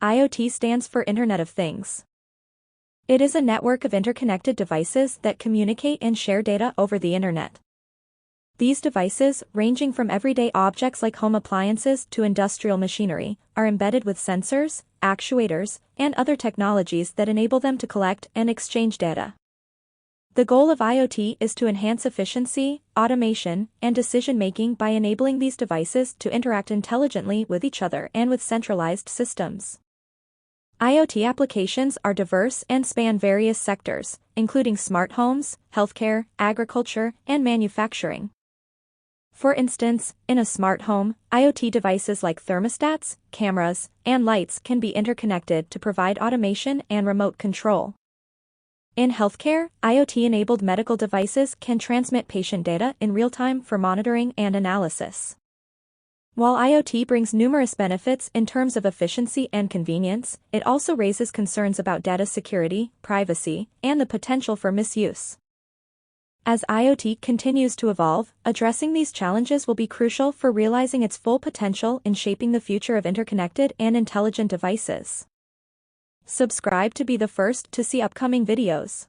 IoT stands for Internet of Things. It is a network of interconnected devices that communicate and share data over the Internet. These devices, ranging from everyday objects like home appliances to industrial machinery, are embedded with sensors, actuators, and other technologies that enable them to collect and exchange data. The goal of IoT is to enhance efficiency, automation, and decision-making by enabling these devices to interact intelligently with each other and with centralized systems. IoT applications are diverse and span various sectors, including smart homes, healthcare, agriculture, and manufacturing. For instance, in a smart home, IoT devices like thermostats, cameras, and lights can be interconnected to provide automation and remote control. In healthcare, IoT-enabled medical devices can transmit patient data in real time for monitoring and analysis. While IoT brings numerous benefits in terms of efficiency and convenience, it also raises concerns about data security, privacy, and the potential for misuse. As IoT continues to evolve, addressing these challenges will be crucial for realizing its full potential in shaping the future of interconnected and intelligent devices. Subscribe to be the first to see upcoming videos.